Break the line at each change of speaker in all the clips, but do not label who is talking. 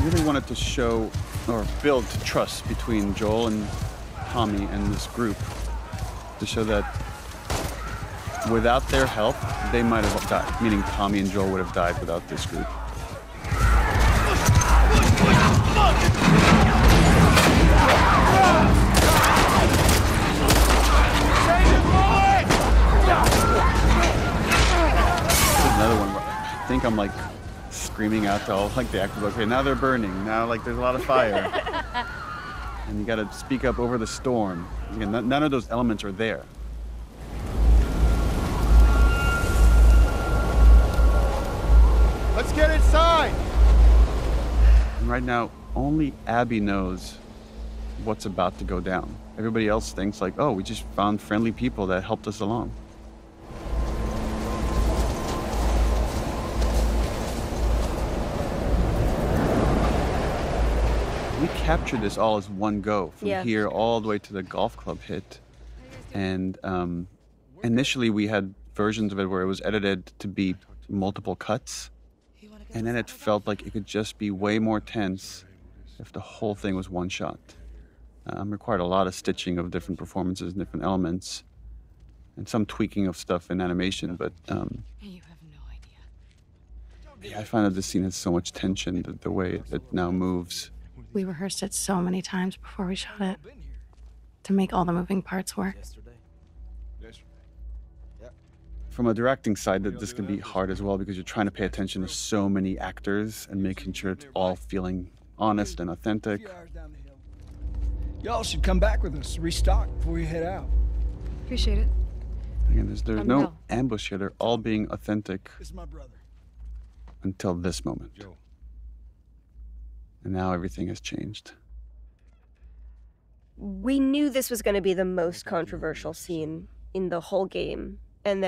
really wanted to show or build trust between Joel and Tommy and this group to show that without their help, they might have died, meaning Tommy and Joel would have died without this group. Another one where I think I'm like screaming out to all like the actors, okay, now they're burning, now like there's a lot of fire. And you gotta speak up over the storm. Again, none of those elements are there.
Let's get inside!
And right now, only Abby knows what's about to go down. Everybody else thinks like, oh, we just found friendly people that helped us along. We captured this all as one go, from here all the way to the golf club hit. And initially we had versions of it where it was edited to be multiple cuts. And then it felt like it could just be way more tense if the whole thing was one shot. Required a lot of stitching of different performances and different elements, and some tweaking of stuff in animation, but
You have no idea.
yeah, I find that this scene has so much tension, the way it now moves.
We rehearsed it so many times before we shot it to make all the moving parts work.
From a directing side, that this can be hard as well because you're trying to pay attention to so many actors and making sure it's all feeling honest and authentic.
Y'all should come back with us, restock before we head out.
Appreciate it.
Again, there's no ambush here. They're all being authentic
This is my brother.
until this moment. And now everything has changed.
We knew this was going to be the most controversial scene in the whole game, and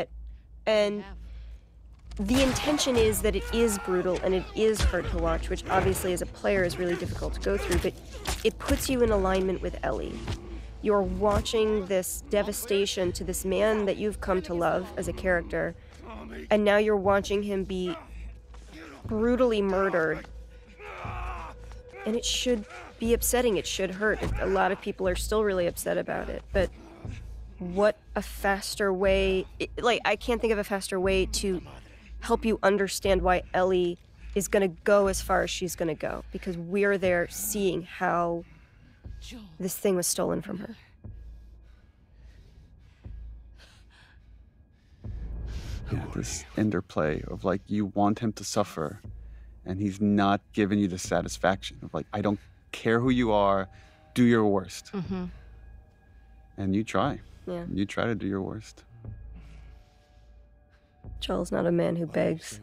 the intention is that it is brutal and it is hard to watch, which obviously as a player is really difficult to go through, but it puts you in alignment with Ellie. You're watching this devastation to this man that you've come to love as a character, and now you're watching him be brutally murdered. And it should be upsetting, it should hurt. A lot of people are still really upset about it, but what a faster way, I can't think of a faster way to help you understand why Ellie is gonna go as far as she's gonna go, because we're there seeing how this thing was stolen from her.
Yeah, this interplay of like, you want him to suffer, and he's not giving you the satisfaction of like, I don't care who you are, do your worst.
Mm-hmm.
And you try.
Yeah.
You try to do your worst.
Joel's not a man who begs.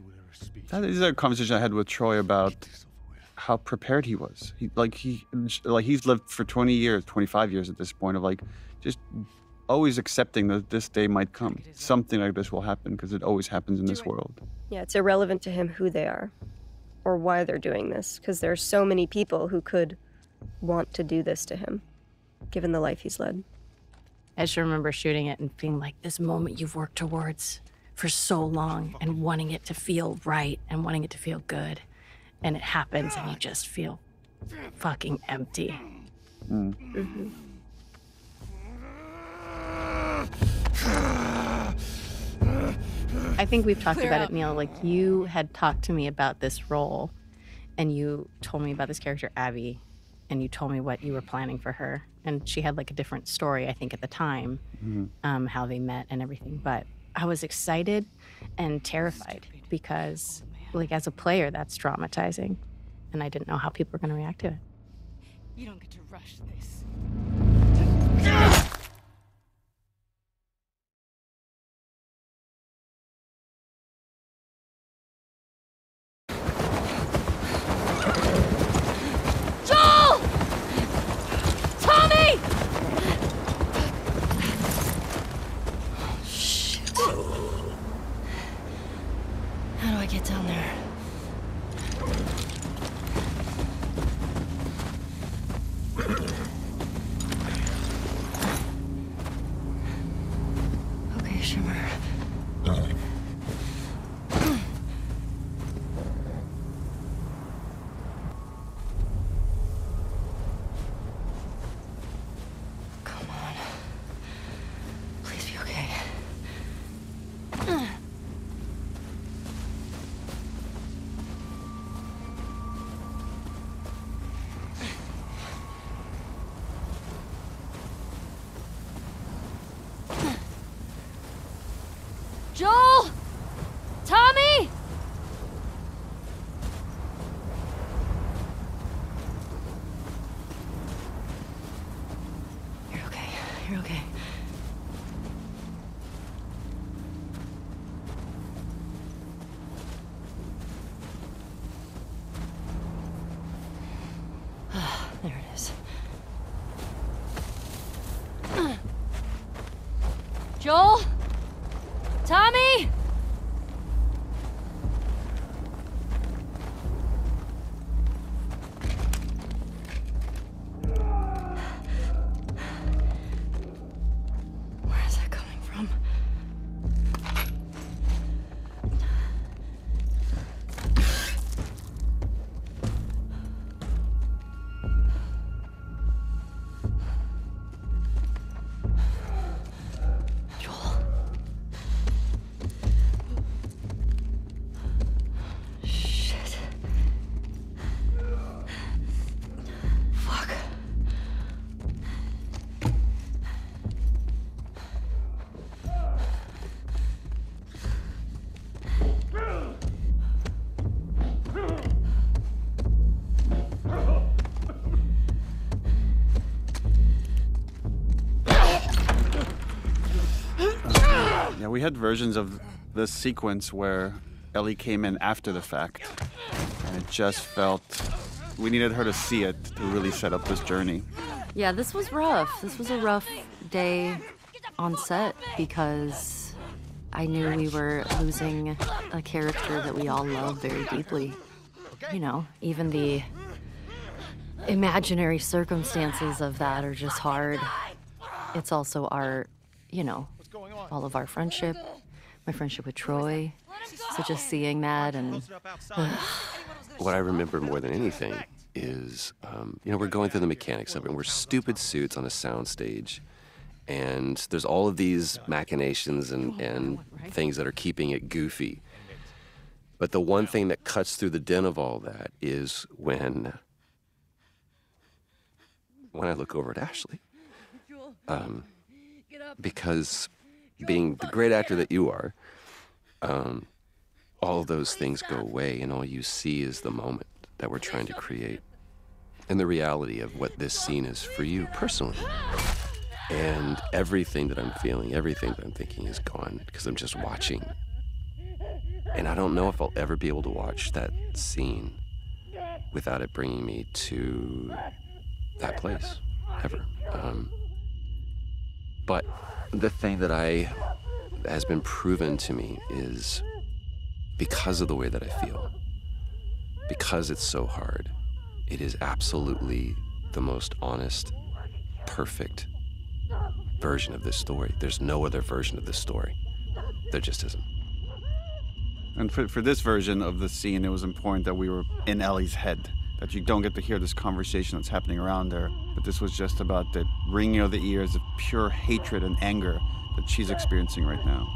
That is a conversation I had with Troy about how prepared he was. He's lived for 20 years, 25 years at this point of like, just always accepting that this day might come. Something like this will happen because it always happens in this world.
Yeah, it's irrelevant to him who they are or why they're doing this, because there are so many people who could want to do this to him, given the life he's led.
I just remember shooting it and being like, this moment you've worked towards for so long and wanting it to feel right and wanting it to feel good. And it happens and you just feel fucking empty.
Mm-hmm.
I think we've talked about it, Neil. Like, you had talked to me about this role and you told me about this character, Abby, and you told me what you were planning for her. And she had like a different story, I think, at the time, how they met and everything. But I was excited and terrified because, like, as a player, that's traumatizing. And I didn't know how people were going to react to it.
You don't get to rush this.
Joel! Tommy!
Shit. How do I get down there? Okay, Shimmer. Joel! Tommy!
You're okay. You're okay. There it is.
Joel? Tommy?
Where is that coming from? Joel. Shit. Fuck.
Yeah, we had versions of this sequence where Ellie came in after the fact, and it just felt we needed her to see it to really set up this journey.
Yeah, this was rough. This was a rough day on set because I knew we were losing a character that we all love very deeply. You know, even the imaginary circumstances of that are just hard. It's also our, you know, all of our friendship, my friendship with Troy. So just seeing that and...
What I remember more than anything is, you know, we're going through the mechanics of it, and we're stupid suits on a soundstage, and there's all of these machinations and things that are keeping it goofy. But the one thing that cuts through the din of all that is when I look over at Ashley. Because being the great actor that you are, all of those things go away, and all you see is the moment that we're trying to create and the reality of what this scene is for you personally. And everything that I'm feeling, everything that I'm thinking is gone because I'm just watching. And I don't know if I'll ever be able to watch that scene without it bringing me to that place, ever. But the thing that has been proven to me is because of the way that I feel, because it's so hard, it is absolutely the most honest, perfect version of this story. There's no other version of this story. There just isn't.
And for this version of the scene, it was important that we were in Ellie's head, that you don't get to hear this conversation that's happening around her. But this was just about the ringing of the ears of pure hatred and anger that she's experiencing right now.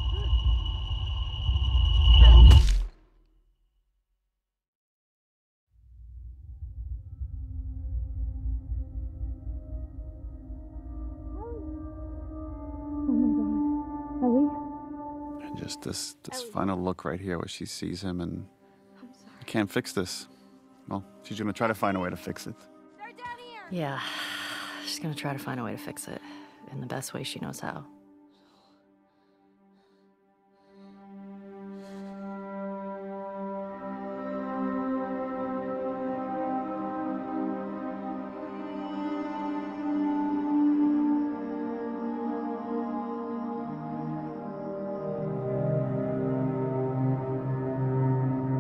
And just this final look right here where she sees him and I can't fix this. Well, she's gonna try to find a way to fix it.
Yeah, she's gonna try to find a way to fix it in the best way she knows how.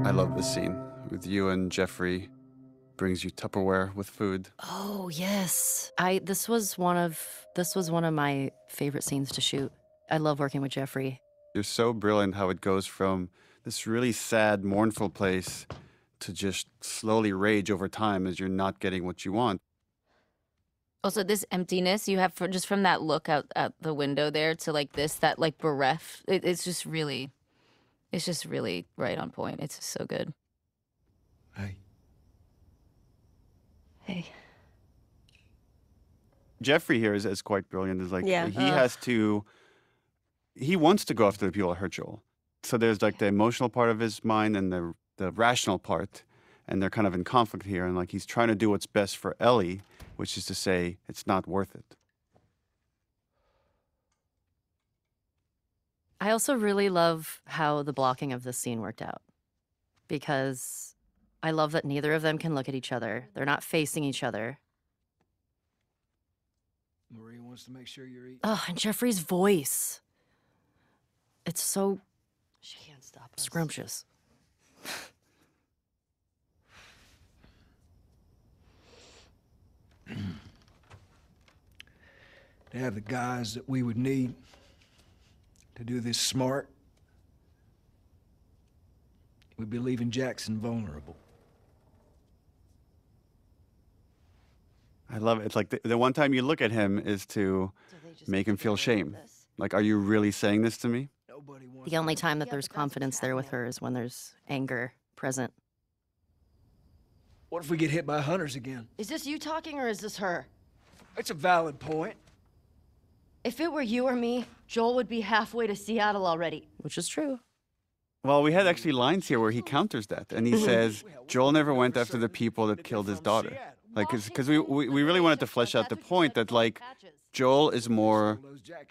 I love this scene with you and Jeffrey. Brings you Tupperware with food.
Oh yes, this was one of my favorite scenes to shoot. I love working with Jeffrey.
You're so brilliant how it goes from this really sad, mournful place to just slowly rage over time as you're not getting what you want.
Also, this emptiness you have just from that look out the window there to like this, that like bereft. It's just really right on point. It's just so good.
Hey.
Hey.
Jeffrey here is quite brilliant. Is like
Yeah.
he wants to go after the people that hurt Joel. so there's like the emotional part of his mind and the rational part, and they're kind of in conflict here. And like he's trying to do what's best for Ellie, which is to say it's not worth it.
I also really love how the blocking of this scene worked out, because I love that neither of them can look at each other. They're not facing each other.
Maria wants to make sure you're eating.
Oh, and Jeffrey's voice. It's so
She can't stop us.
scrumptious.
To have the guys that we would need to do this smart, we'd be leaving Jackson vulnerable.
I love it. It's like the one time you look at him is to make him feel shame. Like, are you really saying this to me?
Nobody wants
The only time that there's confidence there with her is when there's anger present.
What if we get hit by hunters again?
Is this you talking or is this her?
It's a valid point.
If it were you or me, Joel would be halfway to Seattle already.
Which is true.
Well, we had actually lines here where he counters that, and he says Joel never went after the people that killed his daughter. Like, because we really wanted to flesh out the point that like Joel is more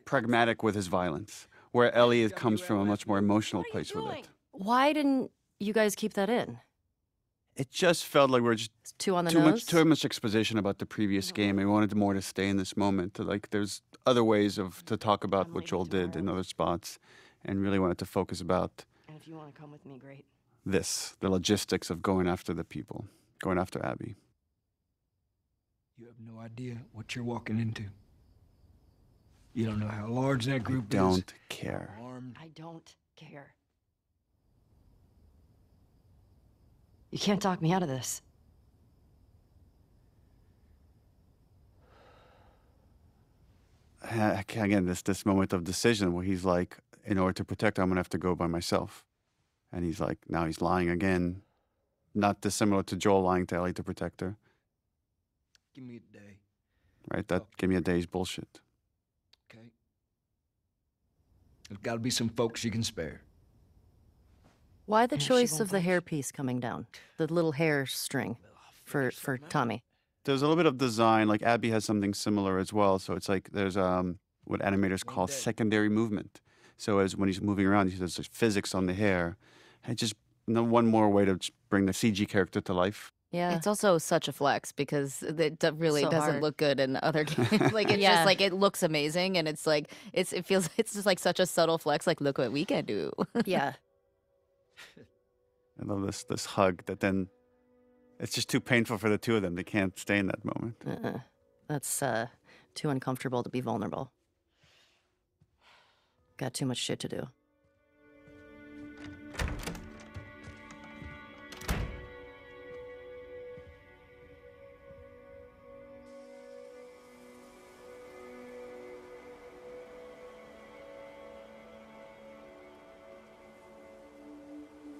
pragmatic with his violence, where Ellie comes from a much more emotional place with it.
Why didn't you guys keep that in?
It just felt like we're just
It's too on the
too
nose?
much exposition about the previous game, and we wanted more to stay in this moment. Like, there's other ways to talk about what Joel did in other spots, and really wanted to focus about
And if you want to come with me, great.
the logistics of going after the people, going after Abby.
You have no idea what you're walking into. You don't know how large that group is.
Don't care.
Armed.
I don't care. You can't talk me out of this.
Again, this moment of decision where he's like, in order to protect her, I'm gonna have to go by myself, and he's like, now he's lying again, not dissimilar to Joel lying to Ellie to protect her.
Give me a day,
Right? That give me a day's bullshit.
okay? There's got to be some folks you can spare.
Why the
Yeah, she
choice
won't
of the
budge.
hairpiece coming down? The little hair string for Tommy.
There's a little bit of design. Like Abby has something similar as well. So it's like there's what animators call secondary movement. So as when he's moving around, there's like physics on the hair, and just one more way to just bring the CG character to life.
Yeah.
It's also such a flex because it really
So
doesn't
hard.
look good in other games. Like it's
Yeah.
just like it looks amazing, and it's like it feels it's just like such a subtle flex. Like look what we can do.
Yeah.
I love this hug that then it's just too painful for the two of them. They can't stay in that moment.
That's too uncomfortable to be vulnerable. Got too much shit to do.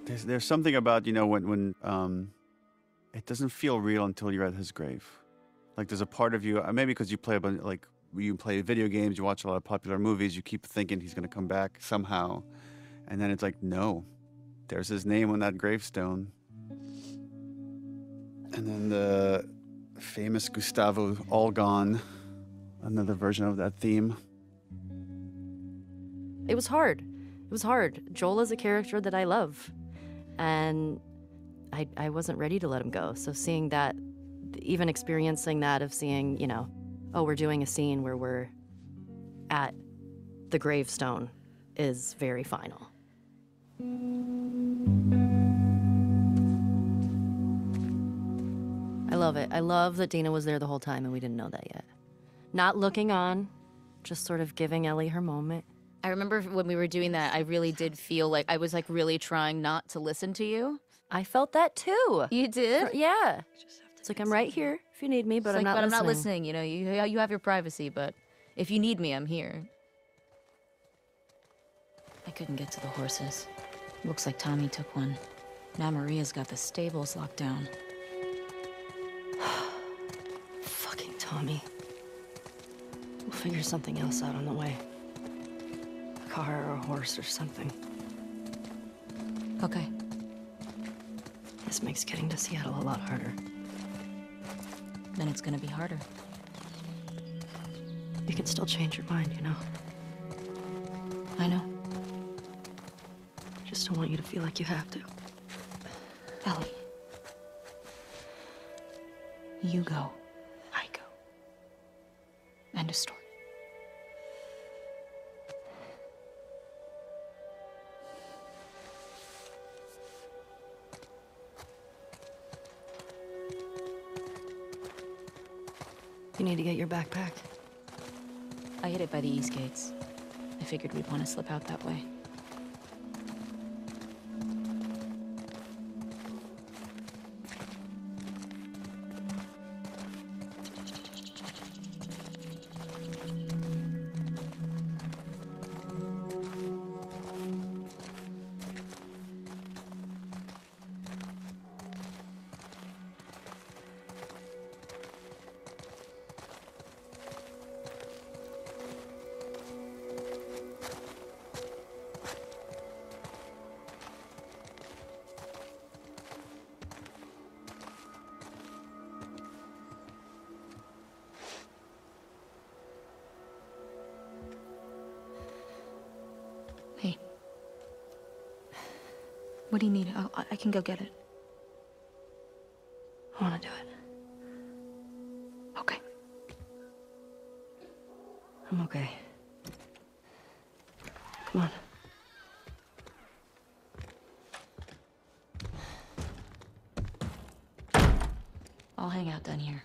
There's something about, you know, when it doesn't feel real until you're at his grave. Like there's a part of you, maybe because you play a bunch, like you play video games, you watch a lot of popular movies, you keep thinking he's gonna come back somehow, and then it's like, no, there's his name on that gravestone. And then the famous Gustavo All Gone, another version of that theme.
It was hard. It was hard. Joel is a character that I love. And I wasn't ready to let him go. So seeing that, even experiencing that of seeing, you know, oh, we're doing a scene where we're at the gravestone is very final. I love it. I love that Dina was there the whole time and we didn't know that yet. Not looking on, just sort of giving Ellie her moment.
I remember when we were doing that, I really did feel like I was like really trying not to listen to you.
I felt that too.
You did?
Yeah. It's like I'm right here if you need me, but
It's
I'm
like,
not
but
listening.
I'm not listening. You know, you have your privacy, but if you need me, I'm here. I couldn't get to the horses. Looks like Tommy took one. Now Maria's got the stables locked down.
Fucking Tommy. We'll figure something else out on the way. A car or a horse or something.
Okay.
This makes getting to Seattle a lot harder.
Then it's gonna be harder.
You can still change your mind, you know?
I know.
I just don't want you to feel like you have to.
Ellie. You go. I go. End of story.
You need to get your backpack.
I hid it by the east gates. I figured we'd want to slip out that way. Hey. What do you need? I can go get it.
I want to do it.
Okay.
I'm okay. Come on.
I'll hang out down here.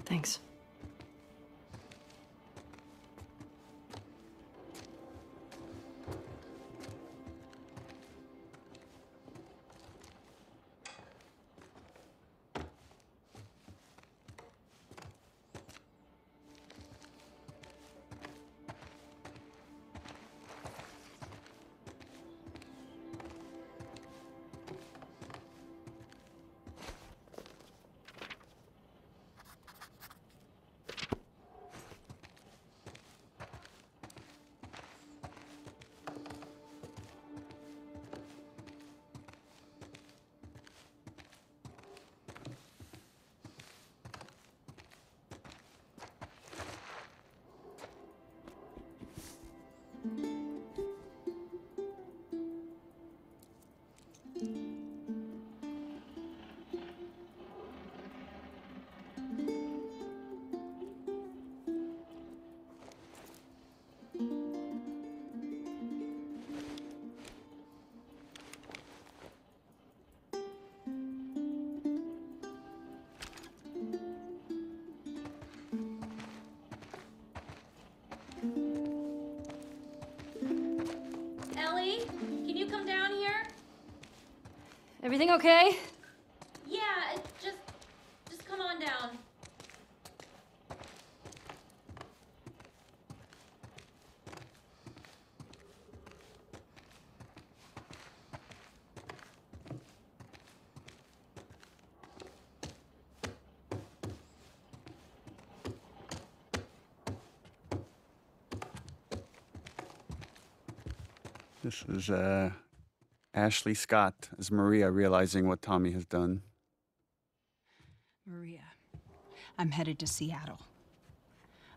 Thanks.
Ellie, can you come down here?
Everything okay?
Yeah, just come on down.
This is Ashley Scott as Maria realizing what Tommy has done.
Maria, I'm headed to Seattle.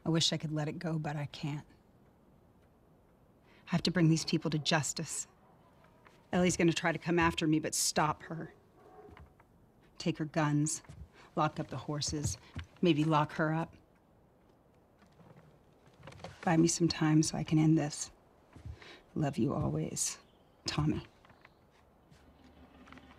I wish I could let it go, but I can't. I have to bring these people to justice. Ellie's gonna try to come after me, but stop her. Take her guns, lock up the horses, maybe lock her up. Buy me some time so I can end this. Love you always, Tommy.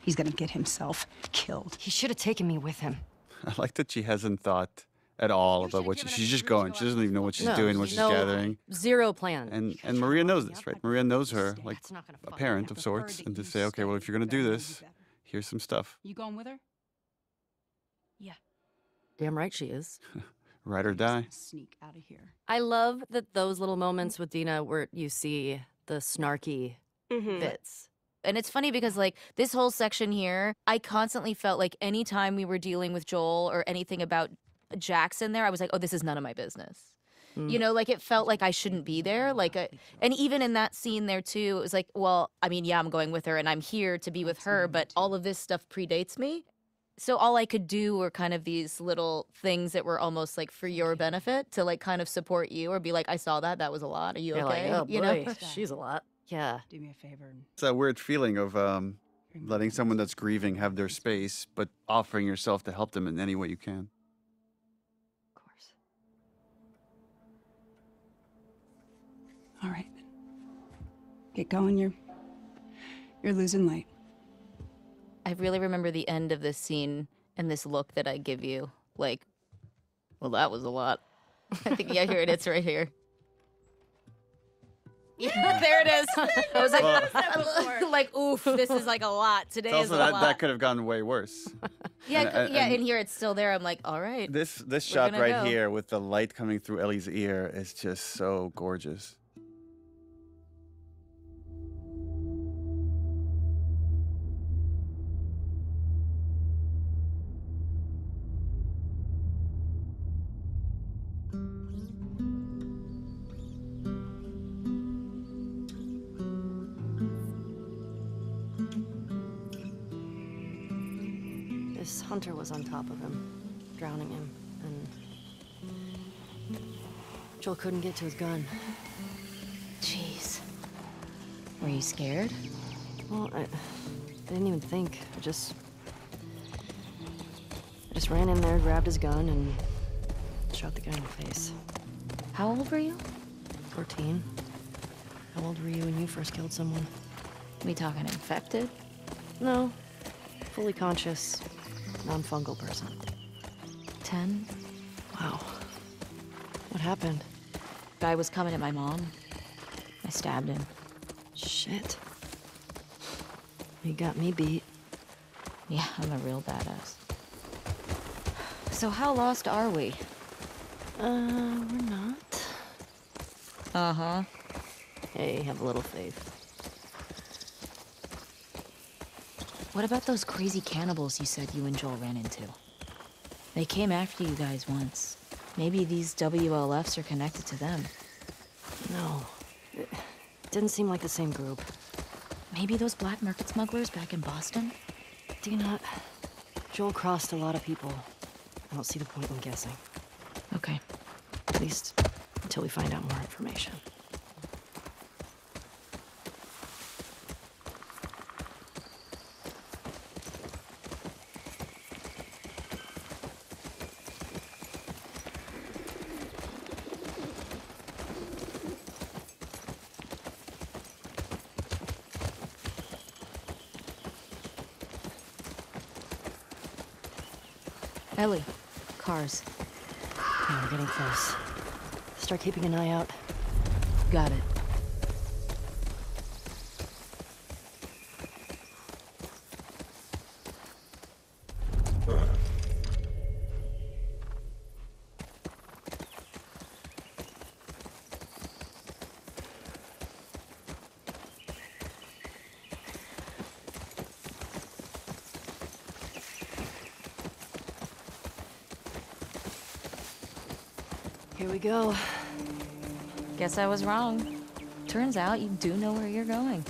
He's gonna get himself killed.
He should have taken me with him.
I like that she hasn't thought at all about what she's just going. She doesn't even know what she's doing, what she's gathering.
Zero plan.
And Maria knows this, right? Maria knows her, like a parent of sorts, and to say, okay, well, if you're gonna do this, here's some stuff.
You going with her?
Yeah. Damn right she is.
Ride or die.
Sneak out of here.
I love that those little moments with Dina where you see the snarky bits.
And it's funny because, like, this whole section here, I constantly felt like anytime we were dealing with Joel or anything about Jackson there, I was like, oh, this is none of my business. You know, like it felt like I shouldn't be there. And even in that scene there too, it was like, well, I mean, yeah, I'm going with her and I'm here to be with her, but all of this stuff predates me. So all I could do were kind of these little things that were almost like for your benefit to like kind of support you or be like, I saw that was a lot. Are you
You're
okay?
like, oh
you
boy,
know?
she's a lot. Yeah.
Do me a favor.
It's that weird feeling of letting someone that's grieving have their space, but offering yourself to help them in any way you can.
Of course.
All right. Get going. You're losing light.
I really remember the end of this scene and this look that I give you. Like, well, that was a lot. I think, yeah, here it is right here. Yeah, there it is. I was like, like, oof, this is like a lot. Today is a lot.
That could have gone way worse.
Yeah, and here it's still there. I'm like, all right.
This shot right here with the light coming through Ellie's ear is just so gorgeous.
This hunter was on top of him, drowning him, and Joel couldn't get to his gun.
Jeez. Were you scared?
Well, I didn't even think. I just ran in there, grabbed his gun, and shot the guy in the face.
How old were you?
14. How old were you when you first killed someone?
We talking infected?
No. Fully conscious, non-fungal person.
10?
Wow. What happened?
Guy was coming at my mom. I stabbed him.
Shit. You got me beat.
Yeah, I'm a real badass. So how lost are we?
We're not.
Uh-huh.
Hey, have a little faith.
What about those crazy cannibals you said you and Joel ran into? They came after you guys once. Maybe these WLFs are connected to them.
No. It didn't seem like the same group.
Maybe those black market smugglers back in Boston?
Dina, Joel crossed a lot of people. I don't see the point in guessing.
Okay.
At least until we find out more information.
Ellie, cars.
Yeah, we're getting close. Start keeping an eye out.
Got it.
Here we go.
Guess I was wrong. Turns out you do know where you're going.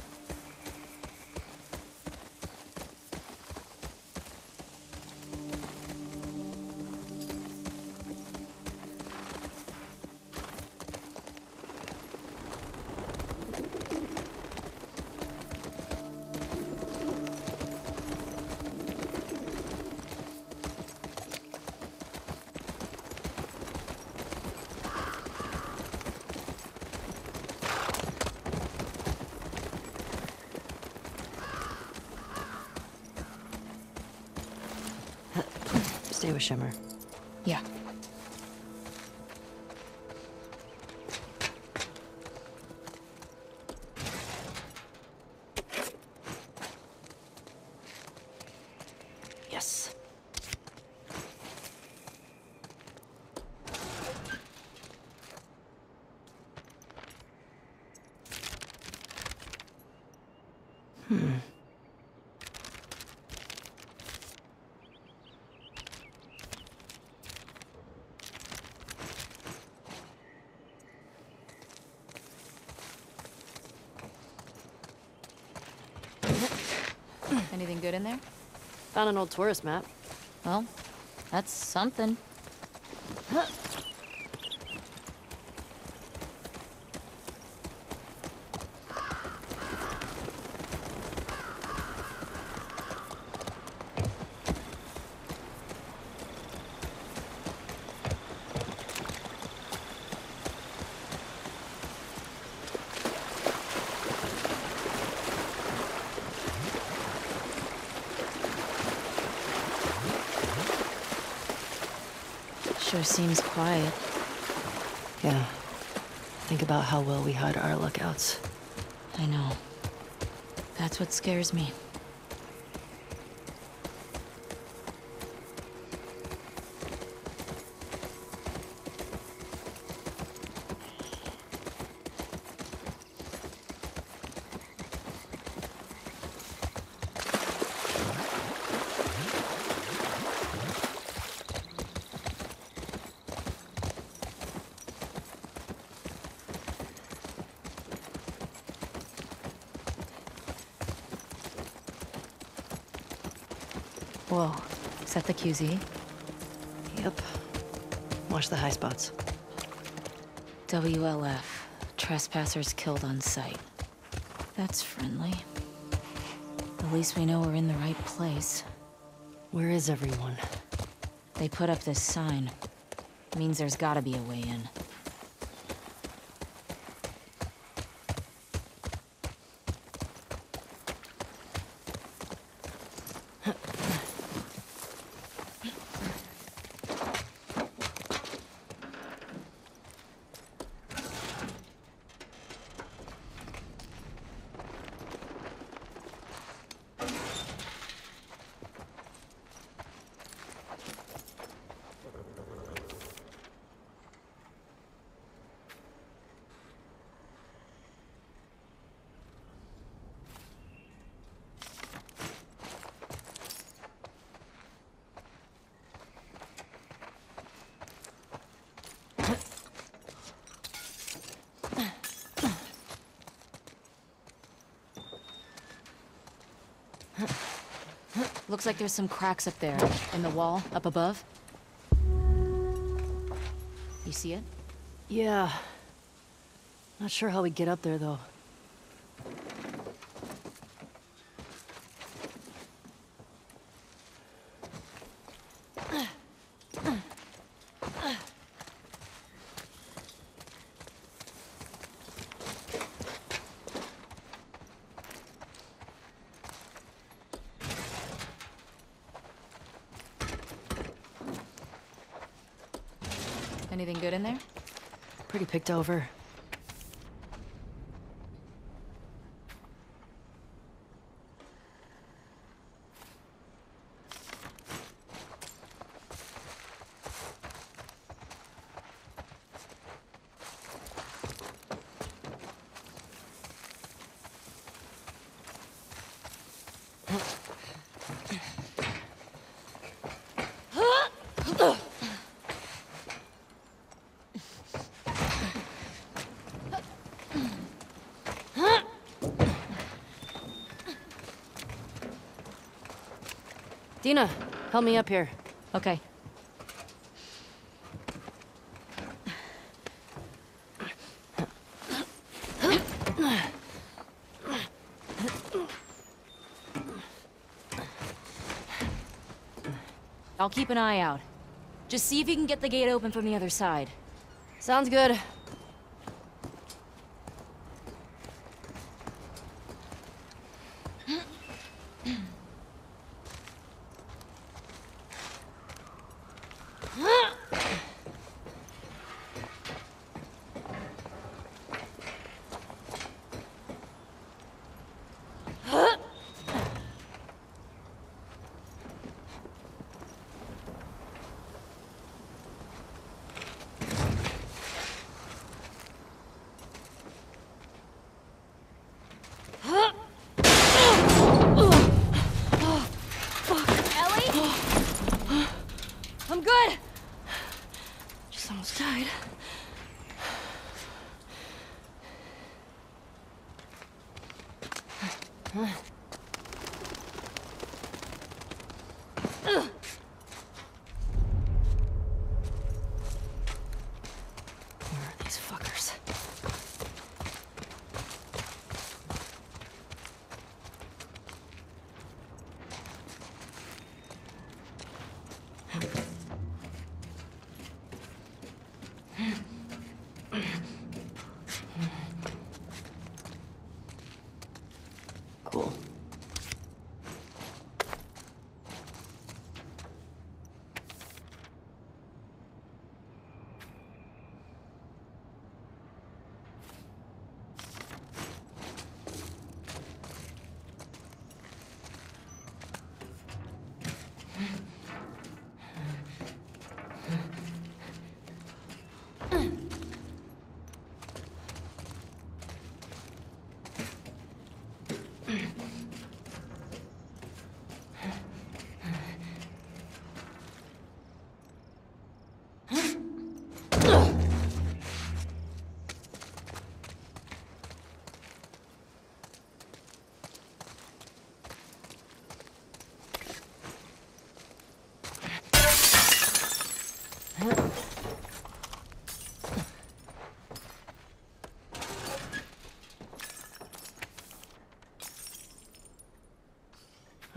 Stay with Shimmer.
Yeah.
Yes.
Anything good in there?
Found an old tourist map.
Well, that's something.
Sure seems quiet. Yeah. Think about how well we hide our lookouts.
I know. That's what scares me.
Whoa. Is that the QZ? Yep. Watch the high spots.
WLF. Trespassers killed on sight. That's friendly. At least we know we're in the right place.
Where is everyone?
They put up this sign. Means there's gotta be a way in. Looks like there's some cracks up there, in the wall, up above. You see it?
Yeah. Not sure how we get up there, though.
Anything good in there?
Pretty picked over. Dina, help me up here.
Okay. I'll keep an eye out. Just see if you can get the gate open from the other side.
Sounds good.
I'm good!
Just almost died. Cool.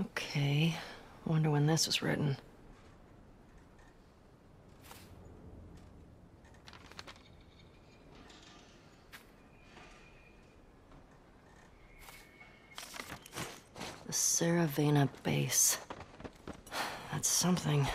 Okay, wonder when this was written. The Saravena base. That's something.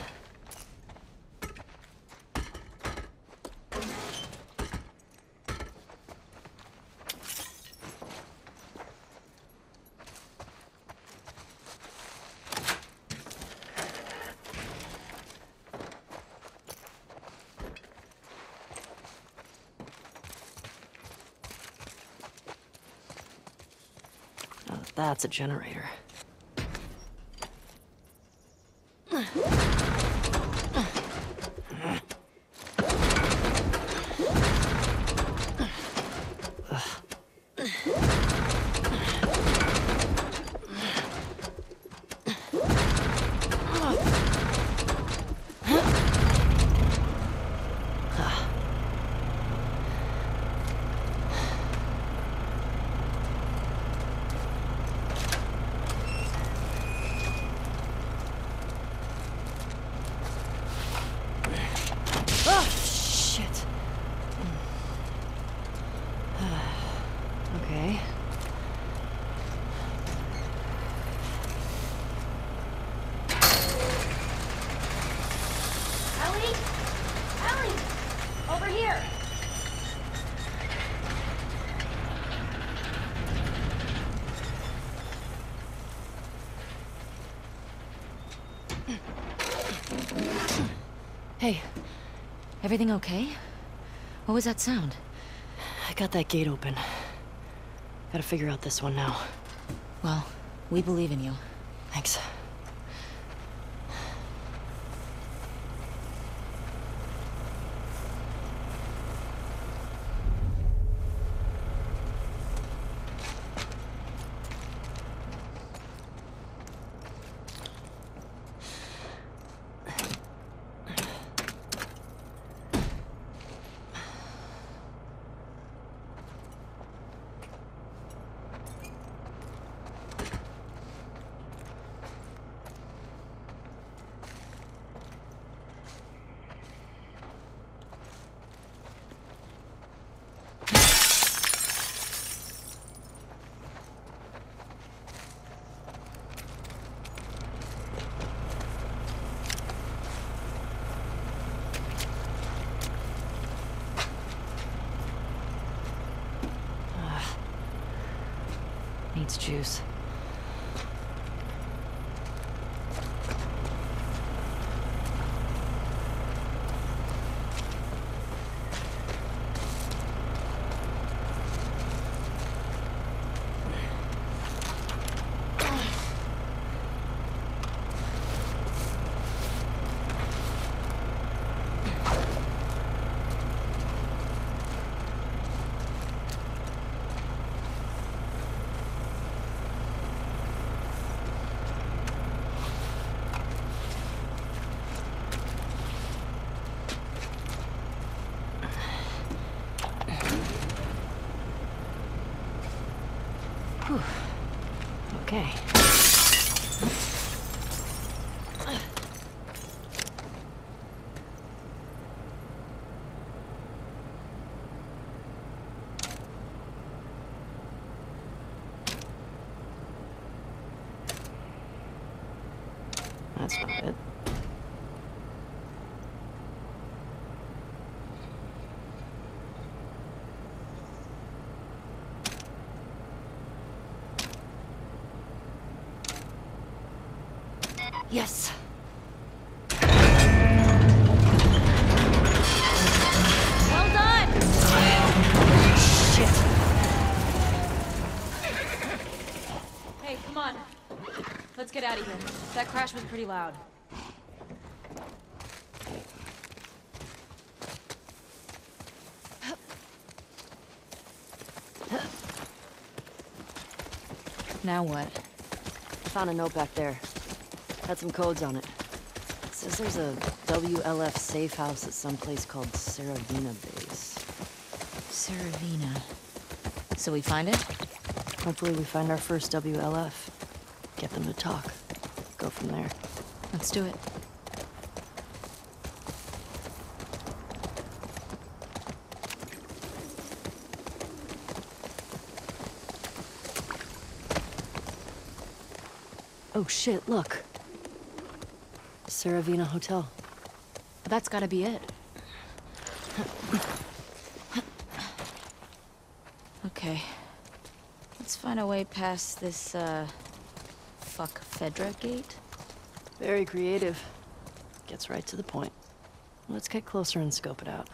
Oh, that's a generator. Oh, shit. Okay.
Ellie? Ellie! Over here!
Hey, everything okay? What was that sound?
I got that gate open. Gotta figure out this one now.
Well, we believe in you.
Thanks. Needs juice. Whew. Okay. That's not it. Yes.
Well done!
Shit.
Hey, come on. Let's get out of here. That crash was pretty loud. Now what?
Found a note back there. Had some codes on it. It says there's a WLF safe house at some place called Saravina Base.
Saravina. So we find it?
Hopefully we find our first WLF. Get them to talk. Go from there.
Let's do it.
Oh shit, look. Saravina Hotel.
That's gotta be it. Okay. Let's find a way past this, fuck Fedra gate?
Very creative. Gets right to the point. Let's get closer and scope it out.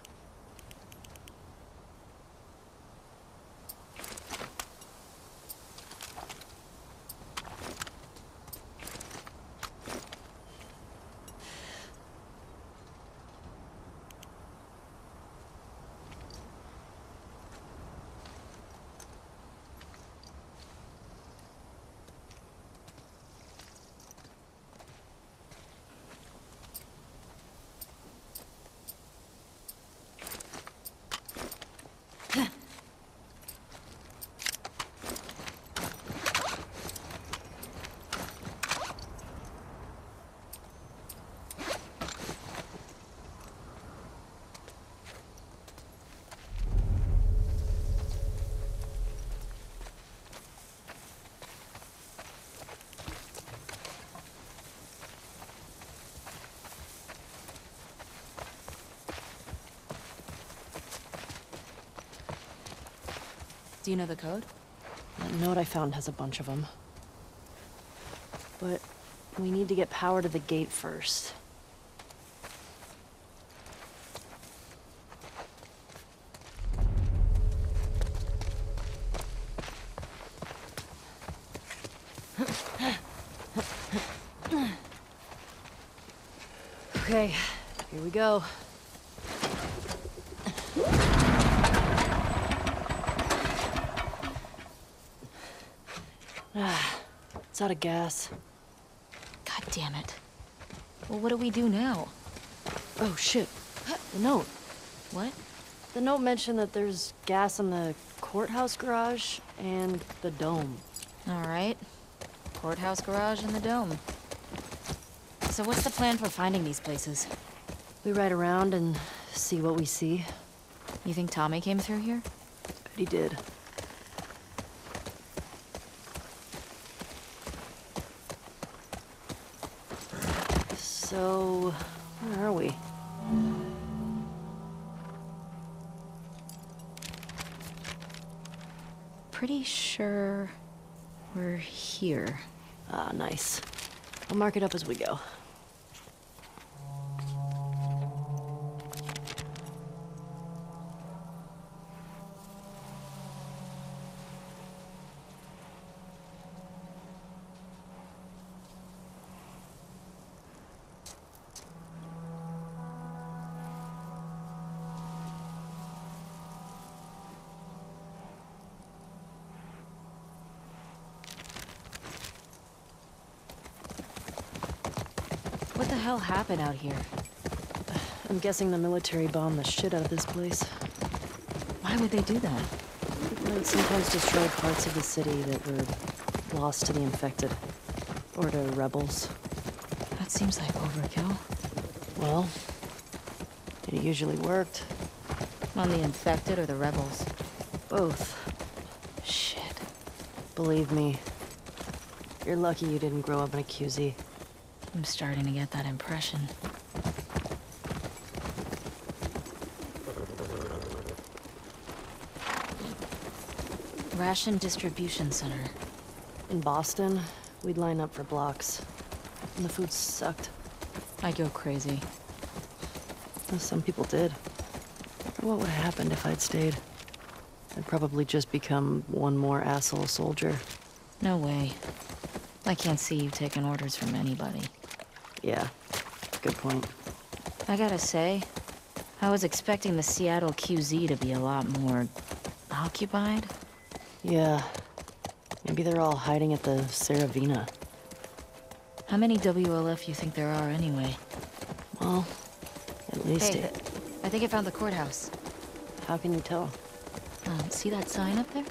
Do you know the code?
That note I found has a bunch of them. But we need to get power to the gate first. Okay, here we go. It's out of gas.
God damn it. Well, what do we do now?
Oh, shit. The note.
What?
The note mentioned that there's gas in the courthouse garage and the dome.
All right. Courthouse garage and the dome. So what's the plan for finding these places?
We ride around and see what we see.
You think Tommy came through here?
Bet he did. So, where are we?
Pretty sure we're here.
Ah, nice. I'll mark it up as we go.
What the hell happened out here?
I'm guessing the military bombed the shit out of this place.
Why would they do that?
They would sometimes destroy parts of the city that were lost to the infected. Or to rebels.
That seems like overkill.
Well, it usually worked.
On the infected or the rebels?
Both.
Shit.
Believe me, you're lucky you didn't grow up in a QZ.
I'm starting to get that impression. Ration Distribution Center.
In Boston, we'd line up for blocks. And the food sucked.
I go crazy.
Well, some people did. What would have happened if I'd stayed? I'd probably just become one more asshole soldier.
No way. I can't see you taking orders from anybody.
Yeah, good point.
I gotta say, I was expecting the Seattle QZ to be a lot more occupied.
Yeah, maybe they're all hiding at the Saravina.
How many WLF you think there are anyway?
Well, at least
Hey, I think I found the courthouse.
How can you tell?
See that sign up there?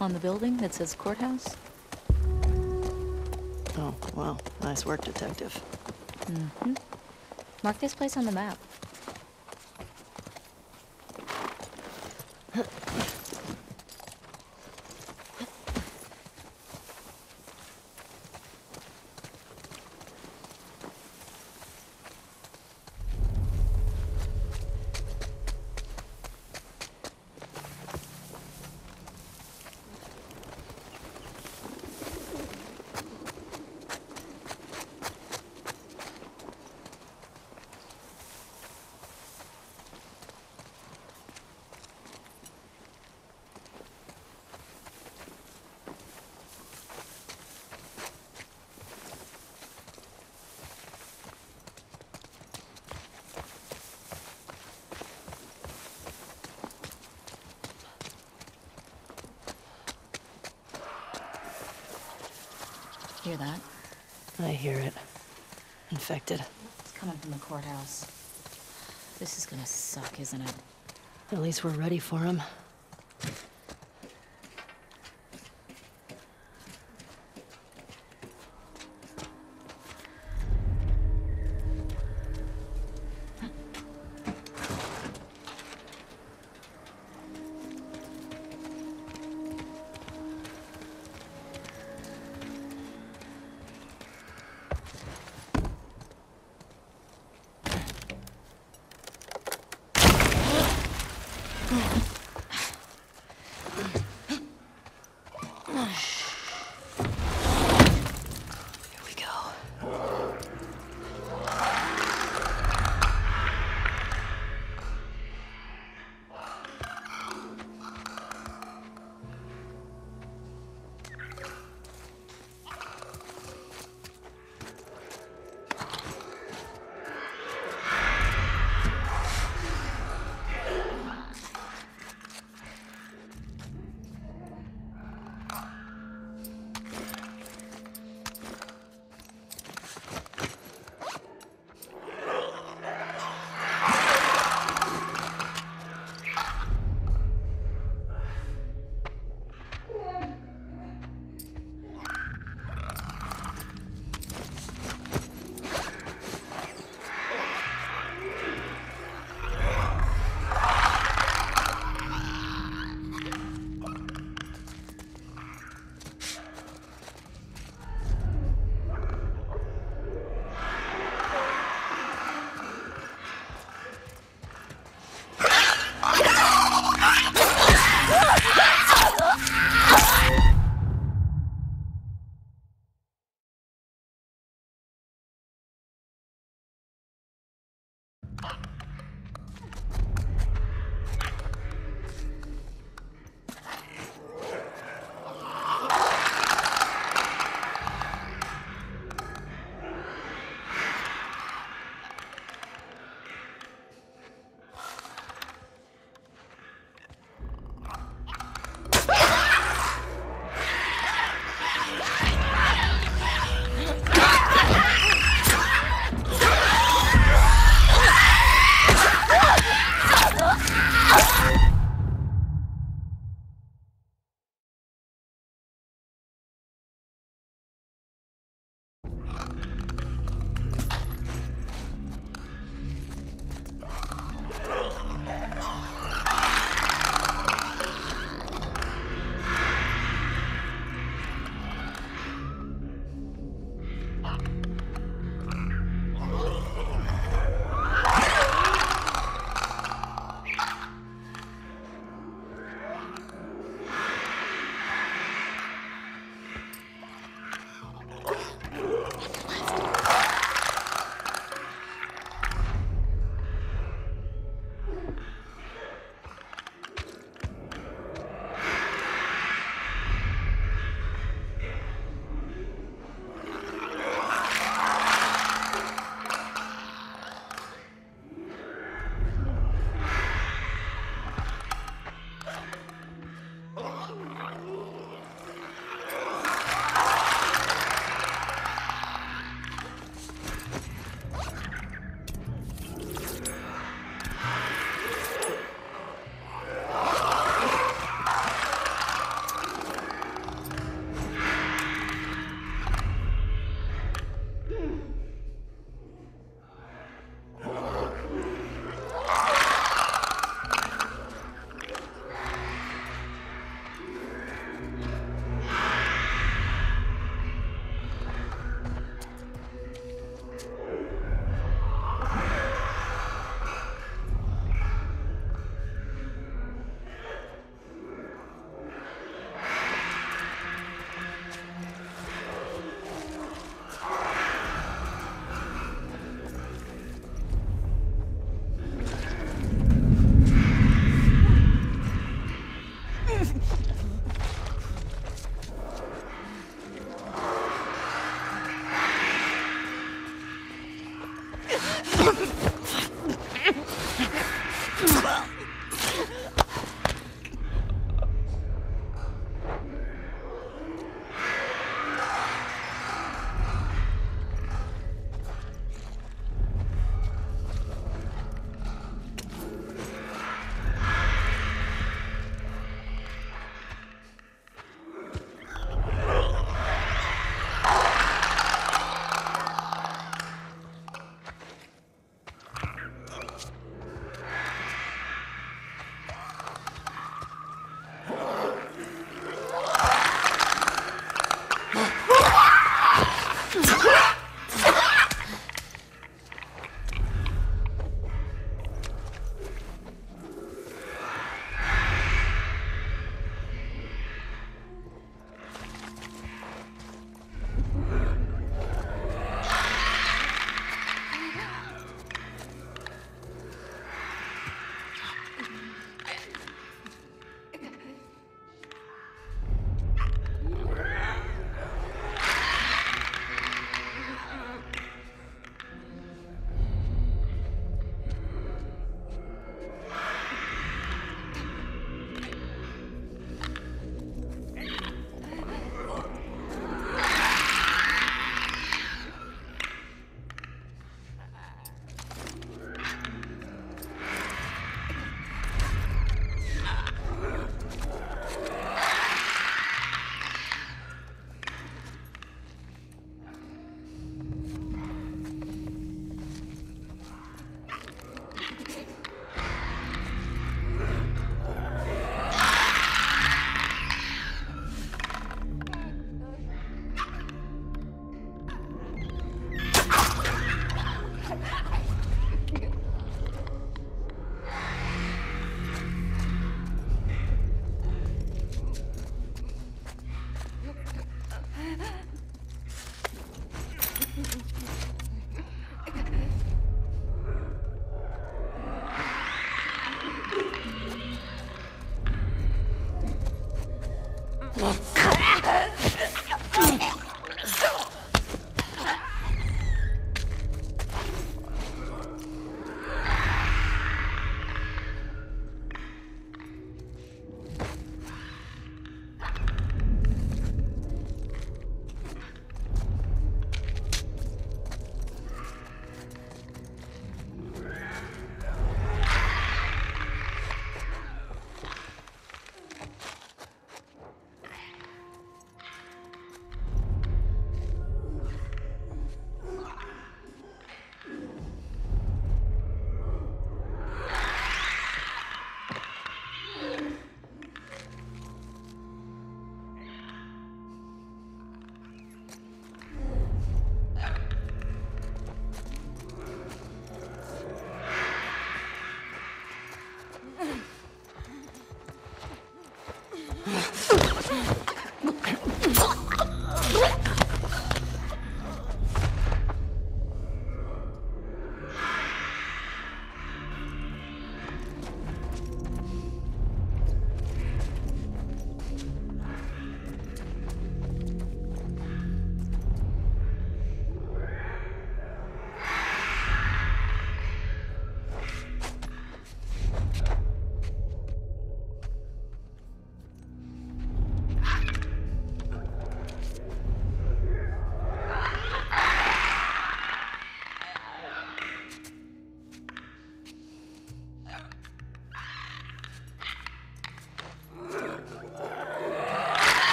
On the building that says courthouse?
Oh, well, nice work, detective.
Mm-hmm. Mark this place on the map. Hear that?
I hear it. Infected.
It's coming from the courthouse. This is gonna suck, isn't it?
At least we're ready for him.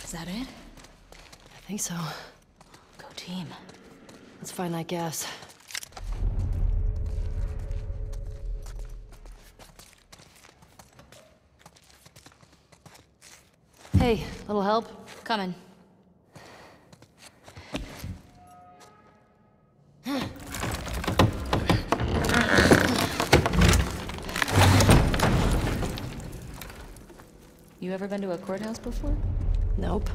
Is that it?
I think so.
Go team.
Let's find that gas. Hey, little help?
Coming. You ever been to a courthouse before?
Nope.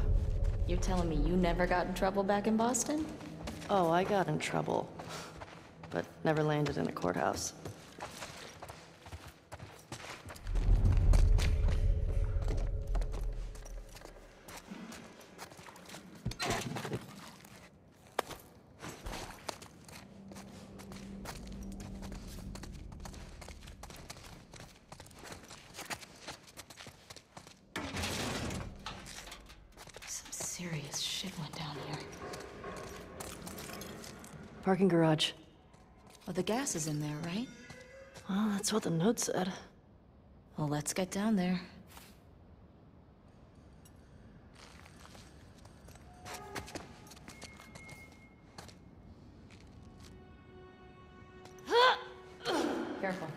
You're telling me you never got in trouble back in Boston?
Oh, I got in trouble. But never landed in a courthouse.
Serious shit went down here.
Parking garage.
Well, the gas is in there, right?
Well, that's what the note said.
Well, let's get down there. Careful.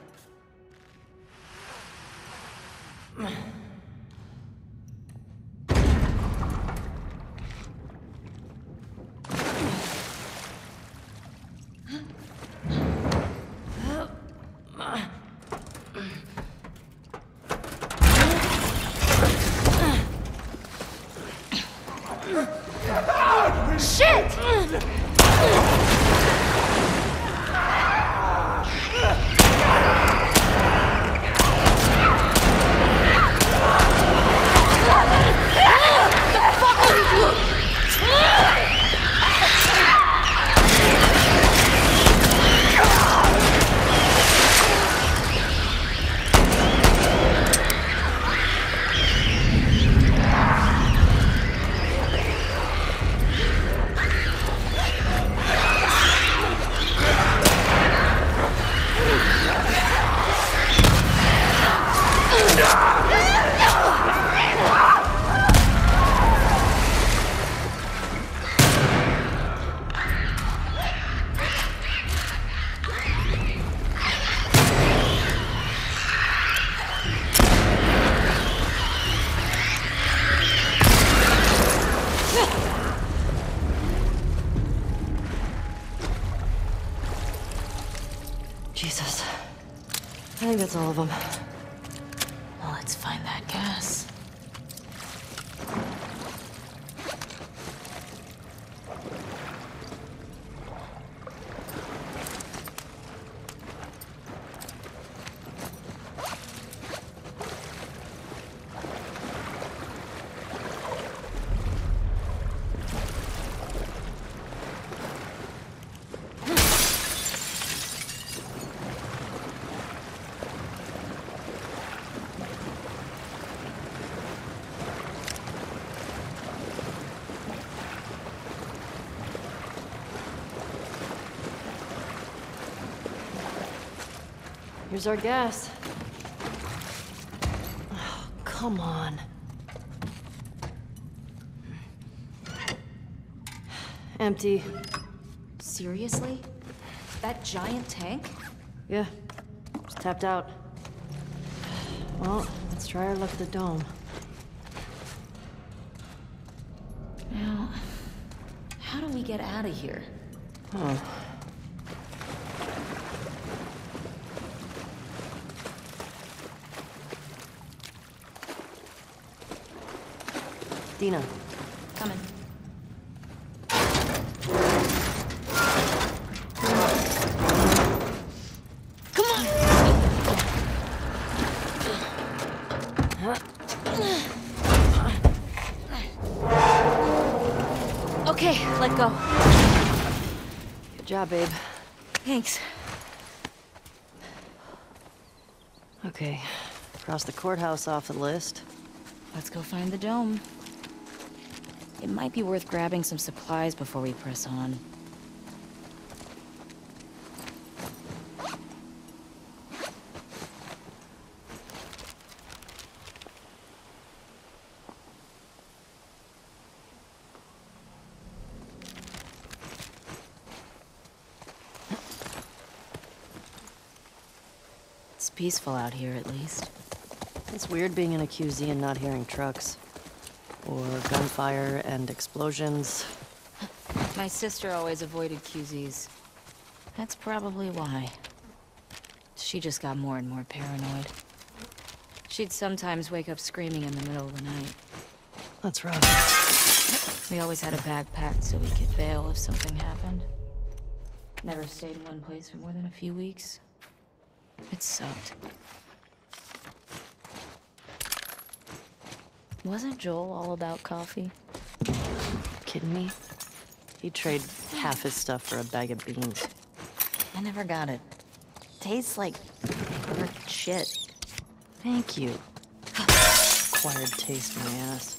Jesus. I think that's all of them.
Well, let's find that gas.
Here's our gas. Oh, come on. Empty.
Seriously? That giant tank?
Yeah, just tapped out. Well, let's try our luck at the dome.
Now, how do we get out of here?
Oh. Dina.
Coming. Come on! Okay, let go.
Good job, babe.
Thanks.
Okay, cross the courthouse off the list.
Let's go find the dome. It might be worth grabbing some supplies before we press on. It's peaceful out here, at least.
It's weird being in a QZ and not hearing trucks. Or gunfire and explosions.
My sister always avoided QZs. That's probably why. She just got more and more paranoid. She'd sometimes wake up screaming in the middle of the night.
That's rough.
We always had a bag packed so we could bail if something happened. Never stayed in one place for more than a few weeks. It sucked. Wasn't Joel all about coffee?
Kidding me? He'd trade half his stuff for a bag of beans.
I never got it. Tastes like shit.
Thank you. Acquired taste, my ass.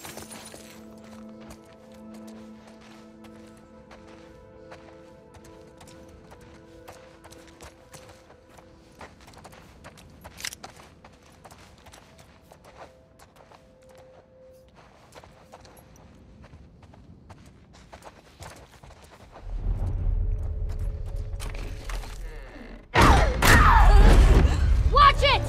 Watch it!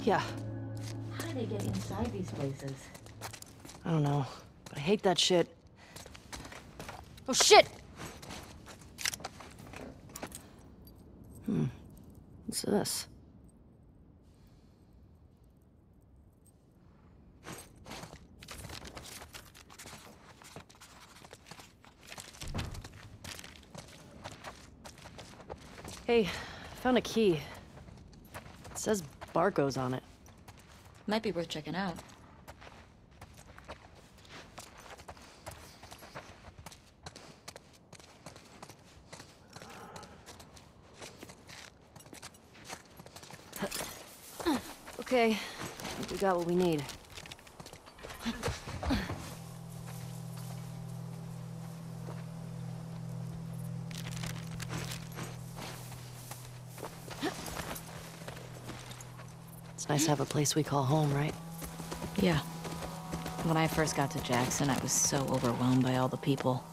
Yeah,
How do they get inside these places?
I don't know, but I hate that shit.
Oh shit!
What's this? Hey, found a key. It says barcodes on it.
Might be worth checking out.
Okay, I think we got what we need. It's nice to have a place we call home, right?
Yeah. When I first got to Jackson, I was so overwhelmed by all the people.